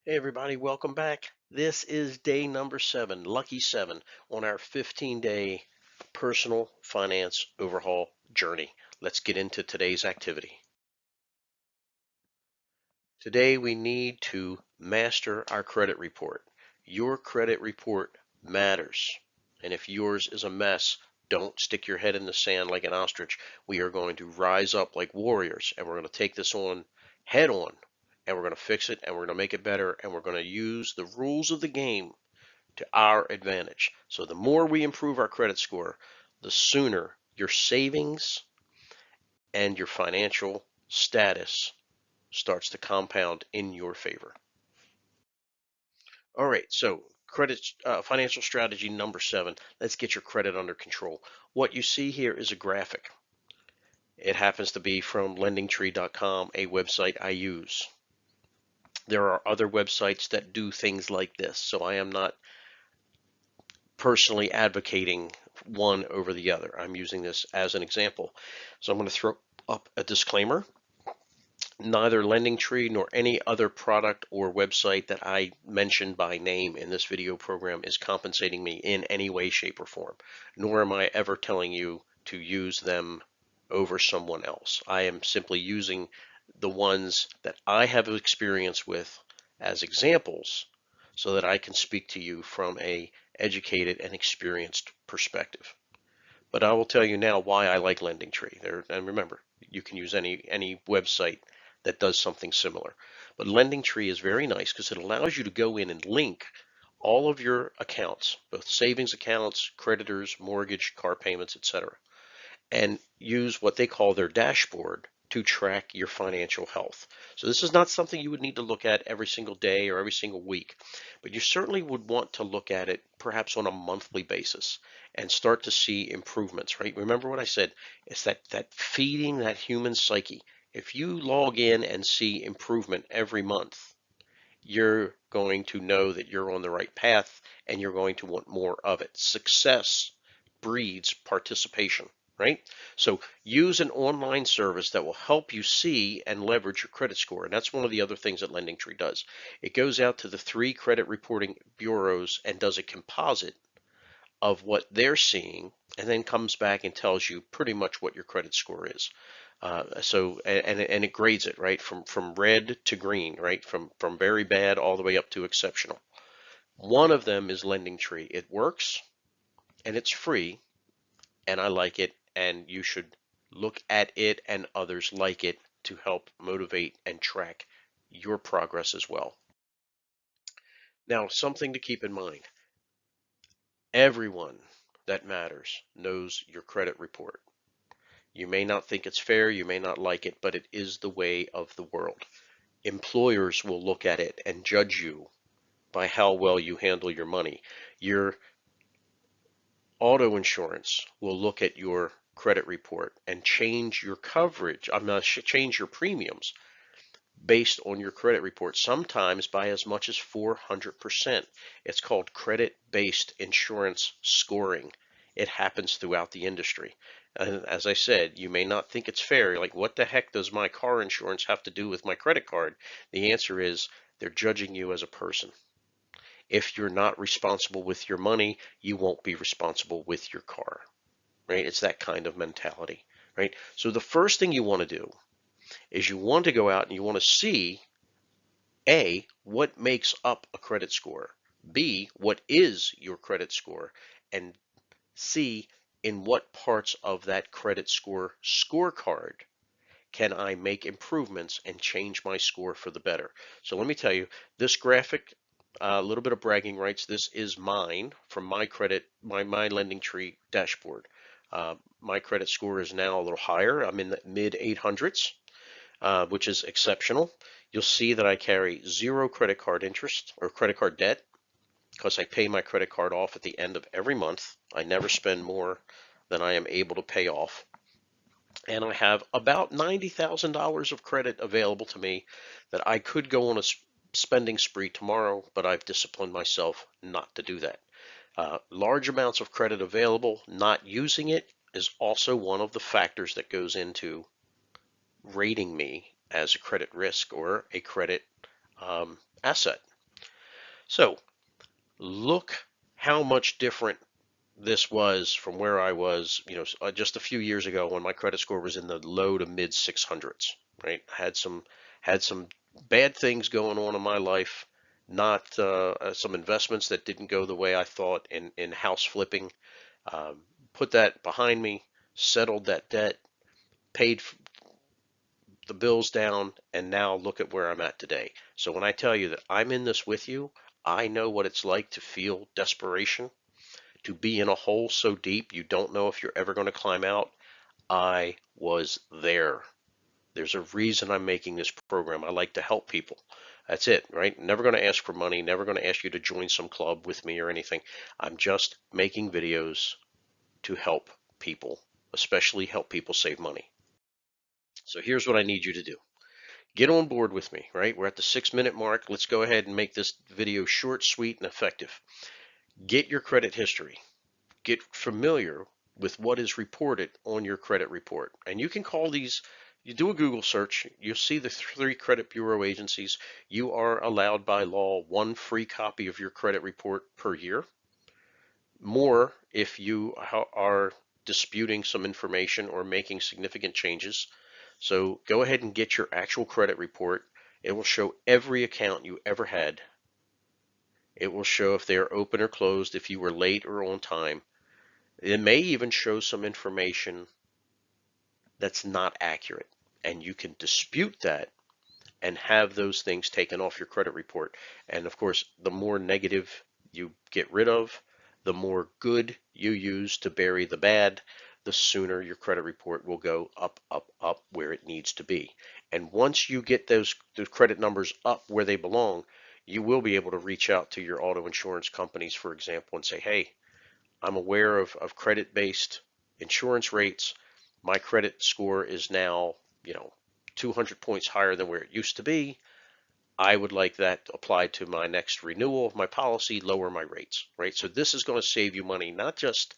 Hey everybody, welcome back. This is day number 7, lucky 7, on our 15-day personal finance overhaul journey. Let's get into today's activity. Today we need to master our credit report. Your credit report matters. And if yours is a mess, don't stick your head in the sand like an ostrich. We are going to rise up like warriors and we're going to take this on head on and we're going to fix it and we're going to make it better and we're going to use the rules of the game to our advantage. So the more we improve our credit score, the sooner your savings and your financial status starts to compound in your favor. All right, so financial strategy number 7. Let's get your credit under control. What you see here is a graphic. It happens to be from lendingtree.com, a website I use. There are other websites that do things like this, so I am not personally advocating one over the other. I'm using this as an example. So I'm going to throw up a disclaimer. Neither LendingTree nor any other product or website that I mentioned by name in this video program is compensating me in any way, shape, or form, nor am I ever telling you to use them over someone else. I am simply using the ones that I have experience with as examples so that I can speak to you from a educated and experienced perspective. But I will tell you now why I like LendingTree. And remember, you can use any website that does something similar. But LendingTree is very nice because it allows you to go in and link all of your accounts, both savings accounts, creditors, mortgage, car payments, etc., and use what they call their dashboard to track your financial health. So this is not something you would need to look at every single day or every single week, but you certainly would want to look at it perhaps on a monthly basis and start to see improvements, right? Remember what I said, it's that feeding that human psyche. If you log in and see improvement every month, you're going to know that you're on the right path and you're going to want more of it. Success breeds participation, right? So use an online service that will help you see and leverage your credit score. And that's one of the other things that LendingTree does. It goes out to the 3 credit reporting bureaus and does a composite of what they're seeing and then comes back and tells you pretty much what your credit score is. And it grades it right from red to green, right, from very bad all the way up to exceptional. One of them is LendingTree. It works and it's free, and I like it, and you should look at it and others like it to help motivate and track your progress as well. Now, something to keep in mind. Everyone that matters knows your credit report. You may not think it's fair, you may not like it, but it is the way of the world. Employers will look at it and judge you by how well you handle your money. Your auto insurance will look at your credit report and change your coverage, change your premiums based on your credit report, sometimes by as much as 400%. It's called credit-based insurance scoring. It happens throughout the industry. And as I said, you may not think it's fair. You're like, what the heck does my car insurance have to do with my credit card? The answer is they're judging you as a person. If you're not responsible with your money, you won't be responsible with your car, right? It's that kind of mentality, right? So the first thing you want to do is you want to go out and you want to see A, what makes up a credit score, B, what is your credit score, and C, in what parts of that credit score scorecard can I make improvements and change my score for the better. So let me tell you, this graphic, a little bit of bragging rights, this is mine from my LendingTree dashboard. My credit score is now a little higher. I'm in the mid 800s, which is exceptional. You'll see that I carry 0 credit card interest or credit card debt because I pay my credit card off at the end of every month. I never spend more than I am able to pay off. And I have about $90,000 of credit available to me that I could go on a spending spree tomorrow, but I've disciplined myself not to do that. Large amounts of credit available, not using it is also one of the factors that goes into rating me as a credit risk or a credit asset. So look how much different this was from where I was, just a few years ago when my credit score was in the low to mid 600s, right? Had some bad things going on in my life, not some investments that didn't go the way I thought in house flipping. Um, Put that behind me, settled that debt, paid the bills down, and now look at where I'm at today. So when I tell you that I'm in this with you, I know what it's like to feel desperation, to be in a hole so deep you don't know if you're ever going to climb out. I was there. There's a reason I'm making this program. I like to help people. That's it, right? Never going to ask for money, never going to ask you to join some club with me or anything. I'm just making videos to help people, especially help people save money. So here's what I need you to do. Get on board with me, right? We're at the 6 minute mark. Let's go ahead and make this video short, sweet, and effective. Get your credit history. Get familiar with what is reported on your credit report. And you can call these, you do a Google search, you'll see the 3 credit bureau agencies. You are allowed by law 1 free copy of your credit report per year. More if you are disputing some information or making significant changes. So go ahead and get your actual credit report. It will show every account you ever had. It will show if they are open or closed, if you were late or on time. It may even show some information that's not accurate, and you can dispute that and have those things taken off your credit report. And of course, the more negative you get rid of, the more good you use to bury the bad, the sooner your credit report will go up, up, up where it needs to be. And once you get those credit numbers up where they belong, you will be able to reach out to your auto insurance companies, for example, and say, hey, I'm aware of credit-based insurance rates. My credit score is now, 200 points higher than where it used to be. I would like that applied to my next renewal of my policy, lower my rates, right? So this is going to save you money, not just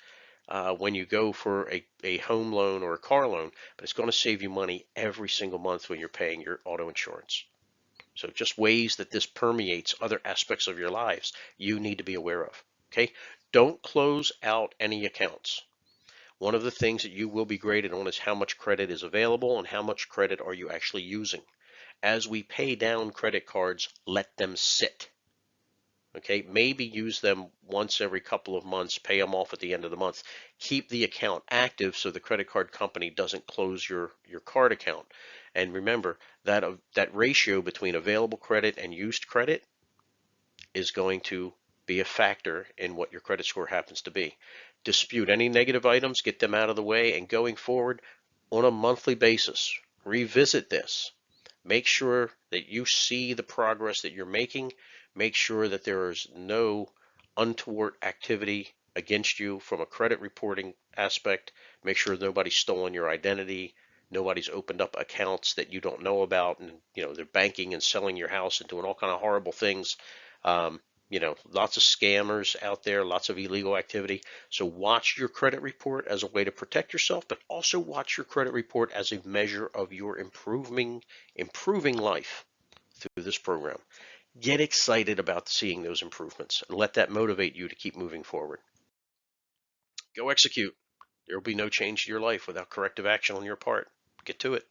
when you go for a home loan or a car loan, but it's going to save you money every single month when you're paying your auto insurance. So just ways that this permeates other aspects of your lives you need to be aware of. Okay? Don't close out any accounts. One of the things that you will be graded on is how much credit is available and how much credit are you actually using. As we pay down credit cards, let them sit. Okay, maybe use them once every couple of months, pay them off at the end of the month. Keep the account active so the credit card company doesn't close your card account. And remember that that ratio between available credit and used credit is going to be a factor in what your credit score happens to be. Dispute any negative items, get them out of the way, and going forward on a monthly basis, revisit this. Make sure that you see the progress that you're making. Make sure that there is no untoward activity against you from a credit reporting aspect. Make sure nobody's stolen your identity. Nobody's opened up accounts that you don't know about, and they're banking and selling your house and doing all kind of horrible things. Um, lots of scammers out there, lots of illegal activity. So watch your credit report as a way to protect yourself, but also watch your credit report as a measure of your improving life through this program. Get excited about seeing those improvements and let that motivate you to keep moving forward. Go execute. There will be no change to your life without corrective action on your part. Get to it.